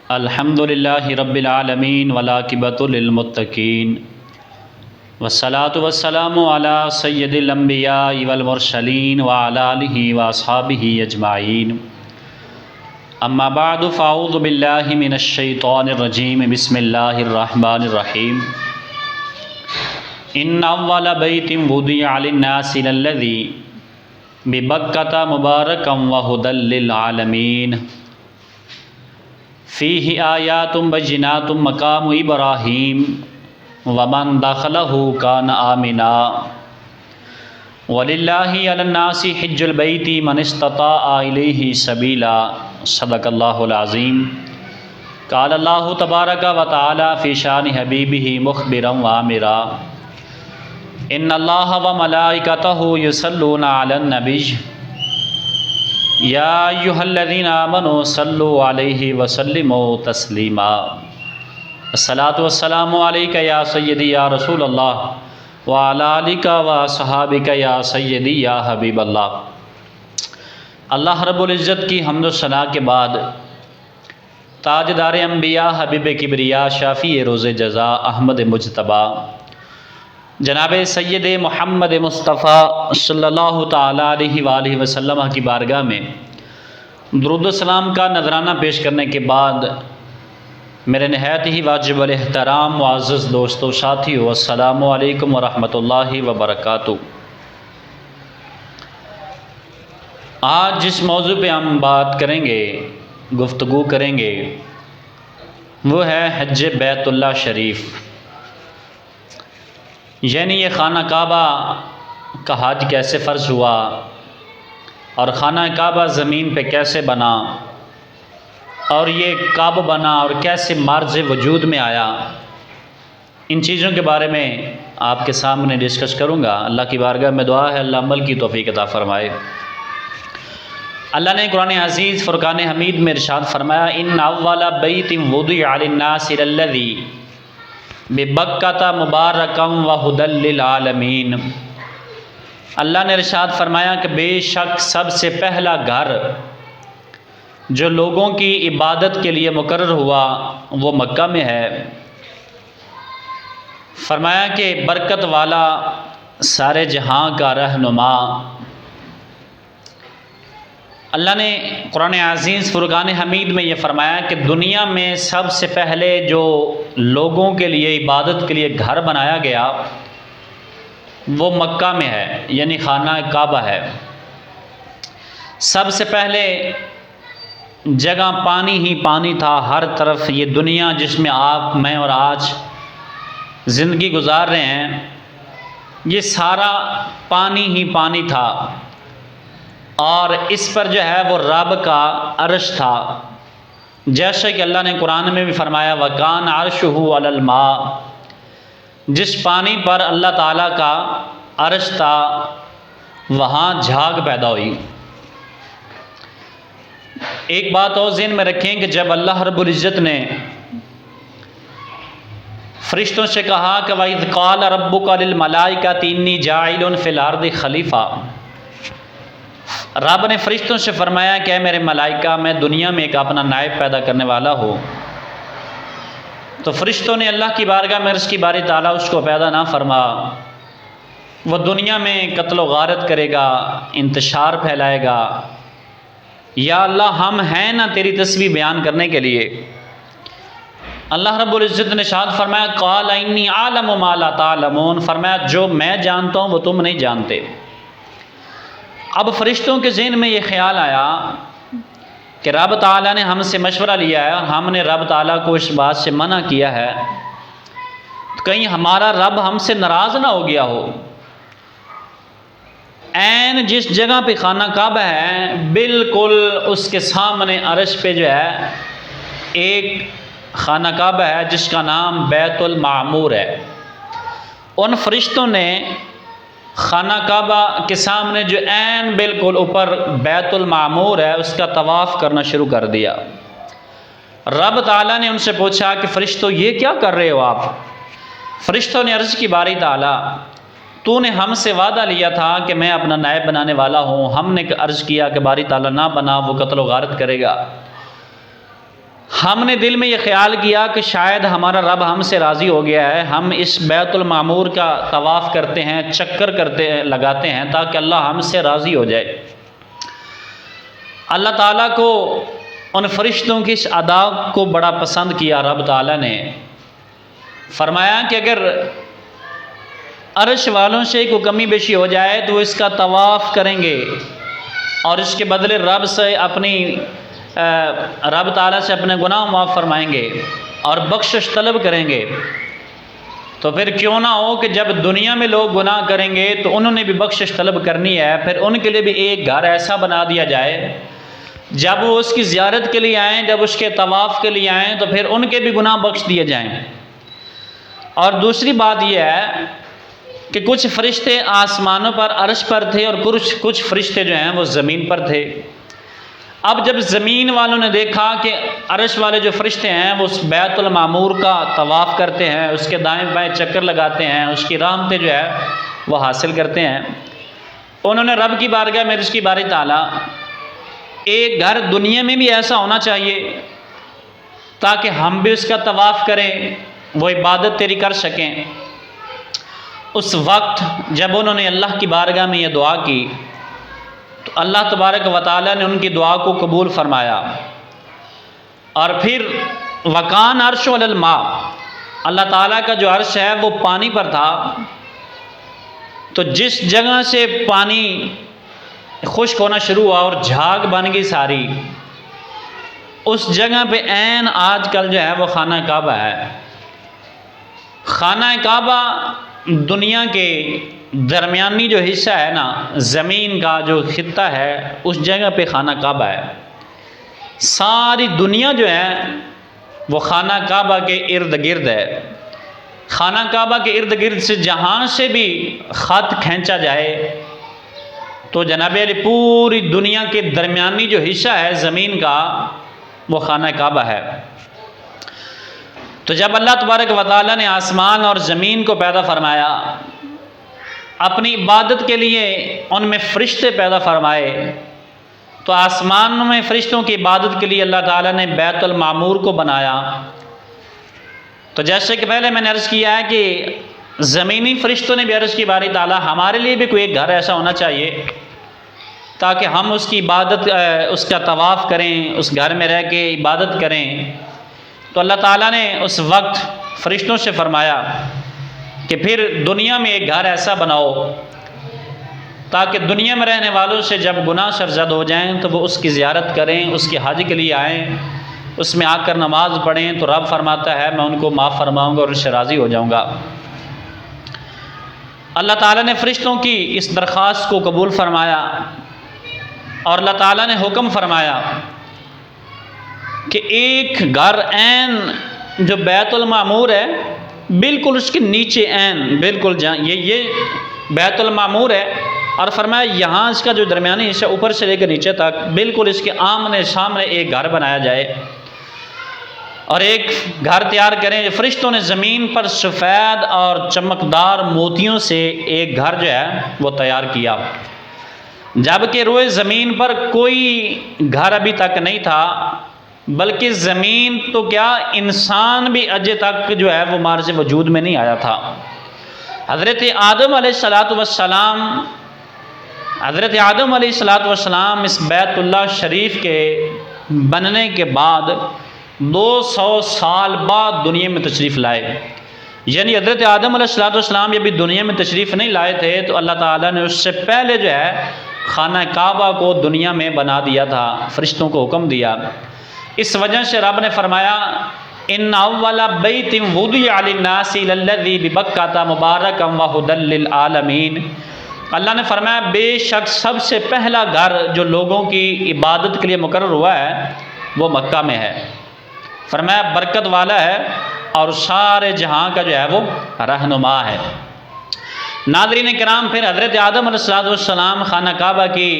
الحمد للہ رب العالمین والعاقبۃ للمتقین والصلاۃ والسلام علی سید الانبیاء والمرسلین وعلی آلہ واصحابہ اجمعین اما بعد فاعوذ باللہ من الشیطان الرجیم بسم اللہ الرحمن الرحیم ان اول بیت وضع للناس للذی ببکۃ مبارکا وہدی للعالمین فیہ آیات بینات مقام ابراہیم ومن دخلہ کان آمنا وللہ علی الناس حج البیت من استطاع الیہ سبیلا صدق اللہ العظیم قال اللہ تبارک و تعالی فی شان حبیبہ مخبرا وآمرا ان اللہ وملائکتہ یصلون علی النبی یا ایہا الذین آمنوا صلوا علیہ وسلموا تسلیما الصلاۃ والسلام علیک یا سیدی یا رسول اللہ وعلی آلک واصحابک یا سیدی یا حبیب اللہ۔ اللہ رب العزت کی حمد و ثنا کے بعد تاجدار انبیاء حبیب کبریا شافی روز جزا احمد مجتبی جناب سید محمد مصطفیٰ صلی اللہ تعالیٰ علیہ وآلہ وسلم کی بارگاہ میں درود و سلام کا نذرانہ پیش کرنے کے بعد میرے نہایت ہی واجب الاحترام معزز دوستو ساتھیو السلام علیکم ورحمۃ اللہ وبرکاتہ۔ آج جس موضوع پہ ہم بات کریں گے، گفتگو کریں گے، وہ ہے حج بیت اللہ شریف، یعنی یہ خانہ کعبہ کا حج کیسے فرض ہوا اور خانہ کعبہ زمین پہ کیسے بنا اور یہ کب بنا اور کیسے مارز وجود میں آیا، ان چیزوں کے بارے میں آپ کے سامنے ڈسکس کروں گا۔ اللہ کی بارگاہ میں دعا ہے اللہ عمل کی توفیق عطا فرمائے۔ اللہ نے قرآن عزیز فرقان حمید میں ارشاد فرمایا ان اول بیت وضع للناس للذی ببکۃ مبارکا وہدی للعالمین۔ اللہ نے ارشاد فرمایا کہ بے شک سب سے پہلا گھر جو لوگوں کی عبادت کے لیے مقرر ہوا وہ مکہ میں ہے۔ فرمایا کہ برکت والا، سارے جہاں کا رہنما۔ اللہ نے قرآن عزیز فرقان حمید میں یہ فرمایا کہ دنیا میں سب سے پہلے جو لوگوں کے لیے عبادت کے لیے گھر بنایا گیا وہ مکہ میں ہے، یعنی خانہ کعبہ ہے۔ سب سے پہلے جگہ پانی ہی پانی تھا، ہر طرف یہ دنیا جس میں آپ میں اور آج زندگی گزار رہے ہیں یہ سارا پانی ہی پانی تھا، اور اس پر جو ہے وہ رب کا عرش تھا، جیسے کہ اللہ نے قرآن میں بھی فرمایا وَكَانَ عَرْشُهُ عَلَى الْمَاءِ، جس پانی پر اللہ تعالیٰ کا عرش تھا وہاں جھاگ پیدا ہوئی۔ ایک بات اور ذہن میں رکھیں کہ جب اللہ رب العزت نے فرشتوں سے کہا کہ وَإِذْ قَالَ رَبُّكَ لِلْمَلَائِكَةِ إِنِّي جَاعِلٌ فِي الْأَرْضِ خَلِيفَةً، رب نے فرشتوں سے فرمایا کہ اے میرے ملائکہ میں دنیا میں ایک اپنا نائب پیدا کرنے والا ہوں۔ تو فرشتوں نے اللہ کی بارگاہ میں عرض کی باری تعالیٰ اس کو پیدا نہ فرما، وہ دنیا میں قتل و غارت کرے گا، انتشار پھیلائے گا، یا اللہ ہم ہیں نہ تیری تسبیح بیان کرنے کے لیے۔ اللہ رب العزت نے ارشاد فرمایا قال انی اعلم ما لا تعلمون، فرمایا جو میں جانتا ہوں وہ تم نہیں جانتے۔ اب فرشتوں کے ذہن میں یہ خیال آیا کہ رب تعالیٰ نے ہم سے مشورہ لیا ہے اور ہم نے رب تعالیٰ کو اس بات سے منع کیا ہے، تو کہیں ہمارا رب ہم سے ناراض نہ ہو گیا ہو۔ عین جس جگہ پہ خانہ کعبہ ہے بالکل اس کے سامنے عرش پہ جو ہے ایک خانہ کعبہ ہے جس کا نام بیت المعمور ہے۔ ان فرشتوں نے خانہ کعبہ کے سامنے جو عین بالکل اوپر بیت المعمور ہے اس کا طواف کرنا شروع کر دیا۔ رب تعالیٰ نے ان سے پوچھا کہ فرشتوں یہ کیا کر رہے ہو آپ؟ فرشتوں نے عرض کی باری تعالیٰ تو نے ہم سے وعدہ لیا تھا کہ میں اپنا نائب بنانے والا ہوں، ہم نے عرض کیا کہ باری تعالیٰ نہ بنا، وہ قتل و غارت کرے گا۔ ہم نے دل میں یہ خیال کیا کہ شاید ہمارا رب ہم سے راضی ہو گیا ہے، ہم اس بیت المعمور کا طواف کرتے ہیں، چکر لگاتے ہیں تاکہ اللہ ہم سے راضی ہو جائے۔ اللہ تعالیٰ کو ان فرشتوں کی اس ادا کو بڑا پسند کیا رب تعالیٰ نے، فرمایا کہ اگر عرش والوں سے کوئی کمی بیشی ہو جائے تو وہ اس کا طواف کریں گے اور اس کے بدلے رب تعالیٰ سے اپنے گناہ معاف فرمائیں گے اور بخشش طلب کریں گے۔ تو پھر کیوں نہ ہو کہ جب دنیا میں لوگ گناہ کریں گے تو انہوں نے بھی بخشش طلب کرنی ہے، پھر ان کے لیے بھی ایک گھر ایسا بنا دیا جائے، جب وہ اس کی زیارت کے لیے آئیں، جب اس کے طواف کے لیے آئیں تو پھر ان کے بھی گناہ بخش دیے جائیں۔ اور دوسری بات یہ ہے کہ کچھ فرشتے آسمانوں پر عرش پر تھے اور کچھ فرشتے جو ہیں وہ زمین پر تھے۔ اب جب زمین والوں نے دیکھا کہ عرش والے جو فرشتے ہیں وہ اس بیت المعمور کا طواف کرتے ہیں، اس کے دائیں بائیں چکر لگاتے ہیں، اس کی رحمتیں جو ہے وہ حاصل کرتے ہیں، انہوں نے رب کی بارگاہ میں اس کی باری تعالیٰ ایک گھر دنیا میں بھی ایسا ہونا چاہیے تاکہ ہم بھی اس کا طواف کریں، وہ عبادت تیری کر سکیں۔ اس وقت جب انہوں نے اللہ کی بارگاہ میں یہ دعا کی تو اللہ تبارک و تعالیٰ نے ان کی دعا کو قبول فرمایا، اور پھر وکان عرش علی الماء، اللہ تعالیٰ کا جو عرش ہے وہ پانی پر تھا، تو جس جگہ سے پانی خشک ہونا شروع ہوا اور جھاگ بن گئی ساری، اس جگہ پہ عین آج کل جو ہے وہ خانہ کعبہ ہے۔ خانہ کعبہ دنیا کے درمیانی جو حصہ ہے نا، زمین کا جو خطہ ہے، اس جگہ پہ خانہ کعبہ ہے۔ ساری دنیا جو ہے وہ خانہ کعبہ کے ارد گرد ہے۔ خانہ کعبہ کے ارد گرد سے جہاں سے بھی خط کھینچا جائے تو جناب علی پوری دنیا کے درمیانی جو حصہ ہے زمین کا وہ خانہ کعبہ ہے۔ تو جب اللہ تبارک و تعالیٰ نے آسمان اور زمین کو پیدا فرمایا، اپنی عبادت کے لیے ان میں فرشتے پیدا فرمائے، تو آسمان میں فرشتوں کی عبادت کے لیے اللہ تعالیٰ نے بیت المعمور کو بنایا۔ تو جیسے کہ پہلے میں نے عرض کیا ہے کہ زمینی فرشتوں نے بھی عرض کی باری تعالیٰ ہمارے لیے بھی کوئی ایک گھر ایسا ہونا چاہیے تاکہ ہم اس کی عبادت، اس کا طواف کریں، اس گھر میں رہ کے عبادت کریں۔ تو اللہ تعالیٰ نے اس وقت فرشتوں سے فرمایا کہ پھر دنیا میں ایک گھر ایسا بناؤ تاکہ دنیا میں رہنے والوں سے جب گناہ سرزد ہو جائیں تو وہ اس کی زیارت کریں، اس کے حج کے لیے آئیں، اس میں آ کر نماز پڑھیں، تو رب فرماتا ہے میں ان کو معاف فرماؤں گا اور ان سے راضی ہو جاؤں گا۔ اللہ تعالیٰ نے فرشتوں کی اس درخواست کو قبول فرمایا اور اللہ تعالیٰ نے حکم فرمایا کہ ایک گھر عین جو بیت المعمور ہے بالکل اس کے نیچے عین بالکل جہاں یہ بیت المعمور ہے، اور فرمایا یہاں اس کا جو درمیانی حصہ اوپر سے لے کر نیچے تک بالکل اس کے آمنے سامنے ایک گھر بنایا جائے اور ایک گھر تیار کریں۔ فرشتوں نے زمین پر سفید اور چمکدار موتیوں سے ایک گھر جو ہے وہ تیار کیا، جبکہ روئے زمین پر کوئی گھر ابھی تک نہیں تھا، بلکہ زمین تو کیا انسان بھی اجے تک جو ہے وہ مارز وجود میں نہیں آیا تھا۔ حضرت آدم علیہ السلام اس بیت اللہ شریف کے بننے کے بعد 200 سال بعد دنیا میں تشریف لائے، یعنی حضرت آدم علیہ السلام یہ بھی دنیا میں تشریف نہیں لائے تھے تو اللہ تعالیٰ نے اس سے پہلے جو ہے خانہ کعبہ کو دنیا میں بنا دیا تھا، فرشتوں کو حکم دیا۔ اس وجہ سے رب نے فرمایا ان اول بیت وضع للناس للذی ببکۃ مبارکا وہدی للعالمین، اللہ نے فرمایا بے شک سب سے پہلا گھر جو لوگوں کی عبادت کے لیے مقرر ہوا ہے وہ مکہ میں ہے، فرمایا برکت والا ہے اور سارے جہاں کا جو ہے وہ رہنما ہے۔ ناظرین کرام، پھر حضرت آدم علیہ السلام خانہ کعبہ کی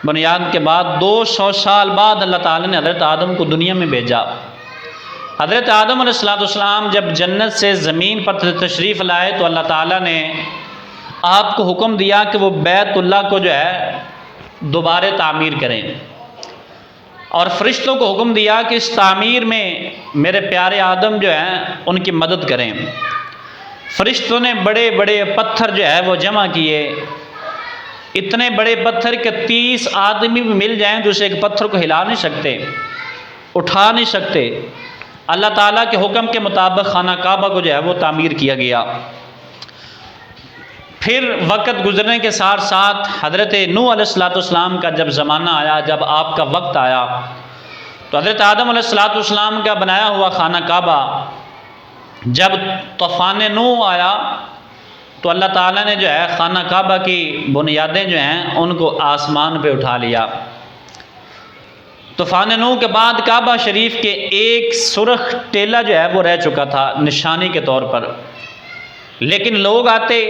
بنیاد کے بعد 200 سال بعد اللہ تعالیٰ نے حضرت آدم کو دنیا میں بھیجا۔ حضرت آدم علیہ السلام جب جنت سے زمین پر تشریف لائے تو اللہ تعالیٰ نے آپ کو حکم دیا کہ وہ بیت اللہ کو جو ہے دوبارہ تعمیر کریں، اور فرشتوں کو حکم دیا کہ اس تعمیر میں میرے پیارے آدم جو ہیں ان کی مدد کریں۔ فرشتوں نے بڑے بڑے پتھر جو ہے وہ جمع کیے، اتنے بڑے پتھر کہ 30 آدمی بھی مل جائیں تو اسے ایک پتھر کو ہلا نہیں سکتے، اٹھا نہیں سکتے۔ اللہ تعالیٰ کے حکم کے مطابق خانہ کعبہ کو جو ہے وہ تعمیر کیا گیا۔ پھر وقت گزرنے کے ساتھ ساتھ حضرت نوح علیہ السلام کا جب زمانہ آیا، جب آپ کا وقت آیا، تو حضرت آدم علیہ السلام کا بنایا ہوا خانہ کعبہ جب طوفان نوح آیا تو اللہ تعالیٰ نے جو ہے خانہ کعبہ کی بنیادیں جو ہیں ان کو آسمان پہ اٹھا لیا۔ طوفان نوح کے بعد کعبہ شریف کے ایک سرخ ٹیلہ جو ہے وہ رہ چکا تھا نشانی کے طور پر، لیکن لوگ آتے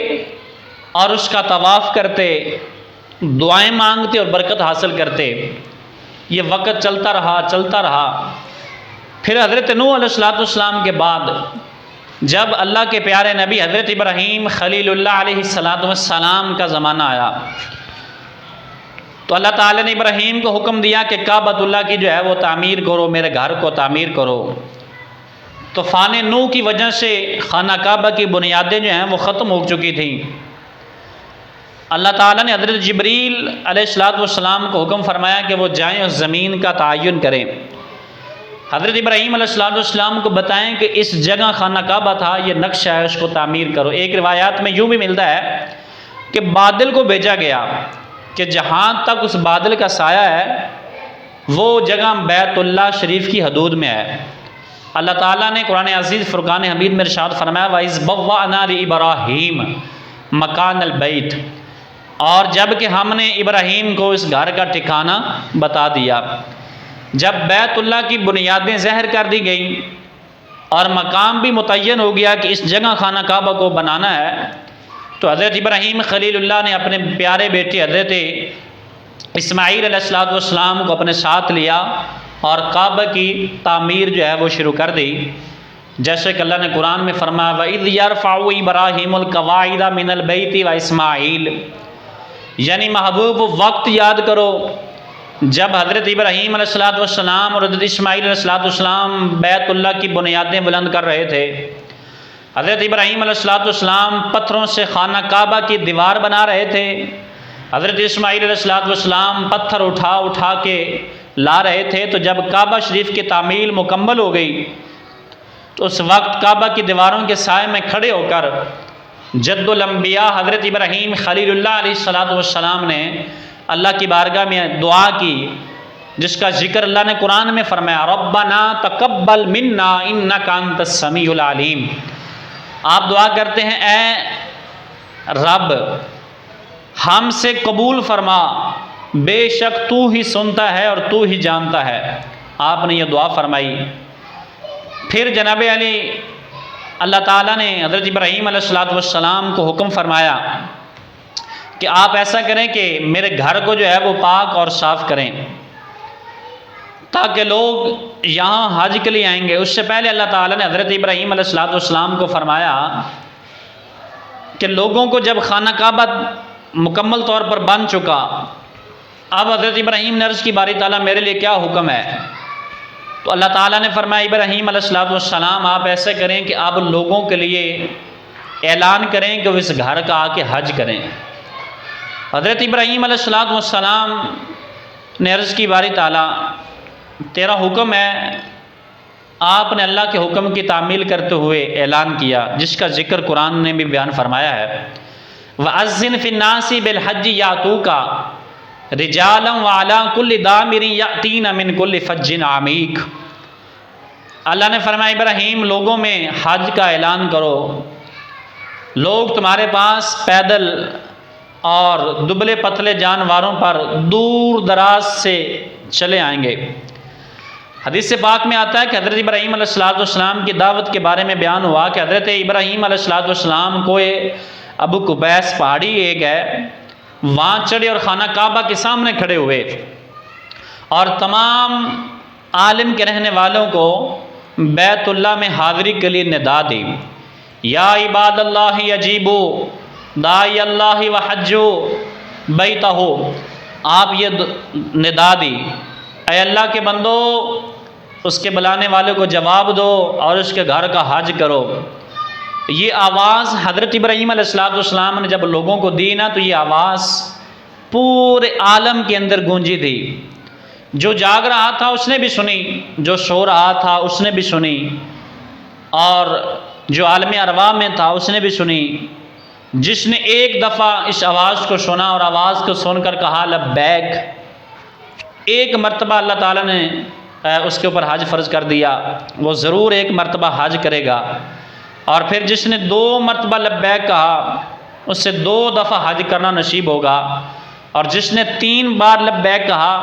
اور اس کا طواف کرتے، دعائیں مانگتے اور برکت حاصل کرتے۔ یہ وقت چلتا رہا۔ پھر حضرت نوح علیہ السلام کے بعد جب اللہ کے پیارے نبی حضرت ابراہیم خلیل اللہ علیہ السلام کا زمانہ آیا تو اللہ تعالیٰ نے ابراہیم کو حکم دیا کہ کعبۃ اللہ کی جو ہے وہ تعمیر کرو، میرے گھر کو تعمیر کرو۔ طوفان نوح کی وجہ سے خانہ کعبہ کی بنیادیں جو ہیں وہ ختم ہو چکی تھیں۔ اللہ تعالیٰ نے حضرت جبریل علیہ السلام کو حکم فرمایا کہ وہ جائیں اور زمین کا تعین کریں، حضرت ابراہیم علیہ السلام کو بتائیں کہ اس جگہ خانہ کعبہ تھا، یہ نقشہ ہے، اس کو تعمیر کرو۔ ایک روایات میں یوں بھی ملتا ہے کہ بادل کو بھیجا گیا کہ جہاں تک اس بادل کا سایہ ہے وہ جگہ بیت اللہ شریف کی حدود میں ہے۔ اللہ تعالیٰ نے قرآن عزیز فرقان حمید میں ارشاد فرمایا وَإِذْ بَوَّأْنَا لِإِبْرَاهِيمَ مَكَانَ الْبَيْتِ، اور جب کہ ہم نے ابراہیم کو اس گھر کا ٹھکانہ بتا دیا۔ جب بیت اللہ کی بنیادیں زہر کر دی گئیں اور مقام بھی متعین ہو گیا کہ اس جگہ خانہ کعبہ کو بنانا ہے، تو حضرت ابراہیم خلیل اللہ نے اپنے پیارے بیٹے حضرت اسماعیل علیہ السلام کو اپنے ساتھ لیا اور کعبہ کی تعمیر جو ہے وہ شروع کر دی، جیسے کہ اللہ نے قرآن میں فرمایا وَإِذْ يَرْفَعُ إِبْرَاهِيمُ الْقَوَاعِدَ مِنَ الْبَيْتِ وَإِسْمَاعِيلُ، یعنی محبوب وقت یاد کرو جب حضرت ابراہیم علیہ السلام اور حضرت اسماعیل علیہ السلام بیت اللہ کی بنیادیں بلند کر رہے تھے۔ حضرت ابراہیم علیہ السلام پتھروں سے خانہ کعبہ کی دیوار بنا رہے تھے، حضرت اسماعیل علیہ السلام پتھر اٹھا کے لا رہے تھے۔ تو جب کعبہ شریف کی تعمیر مکمل ہو گئی تو اس وقت کعبہ کی دیواروں کے سائے میں کھڑے ہو کر جد الانبیاء حضرت ابراہیم خلیل اللہ علیہ السلام نے اللہ کی بارگاہ میں دعا کی، جس کا ذکر اللہ نے قرآن میں فرمایا ربنا تقبل منا انک انت السمیع العلیم۔ آپ دعا کرتے ہیں اے رب ہم سے قبول فرما، بے شک تو ہی سنتا ہے اور تو ہی جانتا ہے۔ آپ نے یہ دعا فرمائی۔ پھر جناب علی اللہ تعالیٰ نے حضرت ابراہیم علیہ السلام کو حکم فرمایا کہ آپ ایسا کریں کہ میرے گھر کو جو ہے وہ پاک اور صاف کریں تاکہ لوگ یہاں حج کے لیے آئیں گے۔ اس سے پہلے اللہ تعالیٰ نے حضرت ابراہیم علیہ السلام کو فرمایا کہ لوگوں کو جب خانہ کعبہ مکمل طور پر بن چکا، اب حضرت ابراہیم نے عرض کی باری تعالیٰ میرے لیے کیا حکم ہے؟ تو اللہ تعالیٰ نے فرمایا ابراہیم علیہ السلام آپ ایسے کریں کہ آپ لوگوں کے لیے اعلان کریں کہ وہ اس گھر کا آ کے حج کریں۔ حضرت ابراہیم علیہ السلام نے عرض کی باری تعالیٰ تیرا حکم ہے۔ آپ نے اللہ کے حکم کی تعمیل کرتے ہوئے اعلان کیا، جس کا ذکر قرآن نے بھی بیان فرمایا ہے وَأَذِّنْ فِي النَّاسِ بِالْحَجِّ يَأْتُوكَ رِجَالًا وَعَلَىٰ كُلِّ ضَامِرٍ يَأْتِينَ مِنْ كُلِّ فَجٍّ عَمِيقٍ۔ اللہ نے فرمایا ابراہیم لوگوں میں حج کا اعلان کرو، لوگ تمہارے پاس پیدل اور دبلے پتلے جانوروں پر دور دراز سے چلے آئیں گے۔ حدیث پاک میں آتا ہے کہ حضرت ابراہیم علیہ السلام کی دعوت کے بارے میں بیان ہوا کہ حضرت ابراہیم علیہ السلام کو ابو قبیس پہاڑی ایک ہے، وہاں چڑھے اور خانہ کعبہ کے سامنے کھڑے ہوئے اور تمام عالم کے رہنے والوں کو بیت اللہ میں حاضری کے لیے ندا دی، یا عباد اللہ یجیبو دائی اللہ وحجو بیتہو۔ آپ یہ ندا دی اے اللہ کے بندو اس کے بلانے والے کو جواب دو اور اس کے گھر کا حج کرو۔ یہ آواز حضرت ابراہیم علیہ السلام نے جب لوگوں کو دی نا، تو یہ آواز پورے عالم کے اندر گونجی تھی۔ جو جاگ رہا تھا اس نے بھی سنی، جو سو رہا تھا اس نے بھی سنی، اور جو عالم ارواح میں تھا اس نے بھی سنی۔ جس نے ایک دفعہ اس آواز کو سنا اور آواز کو سن کر کہا لبیک، ایک مرتبہ اللہ تعالیٰ نے اس کے اوپر حج فرض کر دیا، وہ ضرور ایک مرتبہ حج کرے گا۔ اور پھر جس نے 2 مرتبہ لبیک کہا اس سے 2 دفعہ حج کرنا نصیب ہوگا، اور جس نے 3 بار لبیک کہا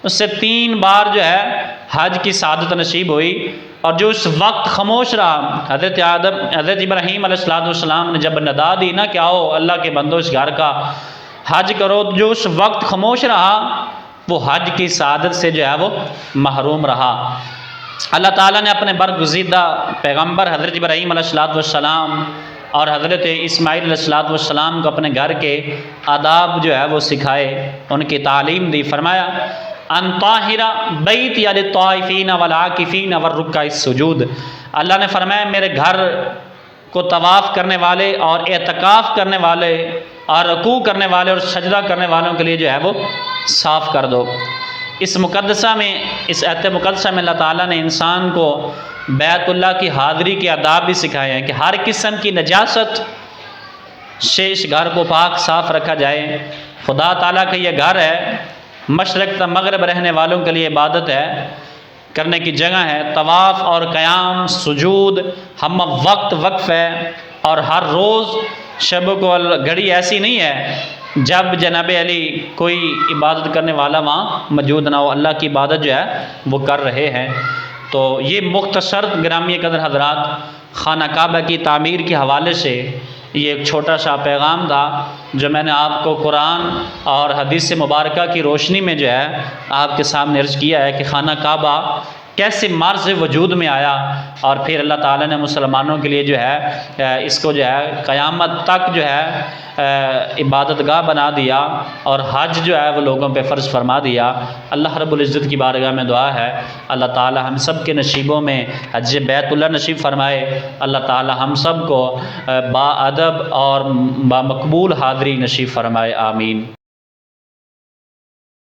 اس سے 3 بار جو ہے حج کی سعادت نصیب ہوئی۔ اور جو اس وقت خاموش رہا، حضرت ابراہیم علیہ السلام نے جب ندا دی نا کہ آؤ اللہ کے بندو اس گھر کا حج کرو، جو اس وقت خاموش رہا وہ حج کی سعادت سے جو ہے وہ محروم رہا۔ اللہ تعالیٰ نے اپنے برگزیدہ پیغمبر حضرت ابراہیم علیہ السلام اور حضرت اسماعیل علیہ السلام کو اپنے گھر کے آداب جو ہے وہ سکھائے، ان کی تعلیم دی۔ فرمایا ان طاہر بیتی للطائفین والعاکفین والرکع السجود، اللہ نے فرمایا میرے گھر کو طواف کرنے والے اور اعتکاف کرنے والے اور رکوع کرنے والے اور سجدہ کرنے والوں کے لیے جو ہے وہ صاف کر دو۔ اس آیت مقدسہ میں اللہ تعالیٰ نے انسان کو بیت اللہ کی حاضری کے آداب بھی سکھائے ہیں کہ ہر قسم کی نجاست سے اس گھر کو پاک صاف رکھا جائے۔ خدا تعالیٰ کا یہ گھر ہے، مشرق تا مغرب رہنے والوں کے لیے عبادت ہے، کرنے کی جگہ ہے۔ طواف اور قیام، سجود ہم وقت ہے، اور ہر روز شب کو گھڑی ایسی نہیں ہے جب جناب علی کوئی عبادت کرنے والا وہاں موجود نہ ہو، اللہ کی عبادت جو ہے وہ کر رہے ہیں۔ تو یہ مختصر گرامی قدر حضرات خانہ کعبہ کی تعمیر کے حوالے سے یہ ایک چھوٹا سا پیغام تھا جو میں نے آپ کو قرآن اور حدیث مبارکہ کی روشنی میں جو ہے آپ کے سامنے عرض کیا ہے کہ خانہ کعبہ کیسے مرز وجود میں آیا، اور پھر اللہ تعالیٰ نے مسلمانوں کے لیے جو ہے اس کو جو ہے قیامت تک جو ہے عبادت گاہ بنا دیا، اور حج جو ہے وہ لوگوں پہ فرض فرما دیا۔ اللہ رب العزت کی بارگاہ میں دعا ہے اللہ تعالیٰ ہم سب کے نصیبوں میں حج بیت اللہ نصیب فرمائے۔ اللہ تعالیٰ ہم سب کو با ادب اور با مقبول حاضری نصیب فرمائے، آمین۔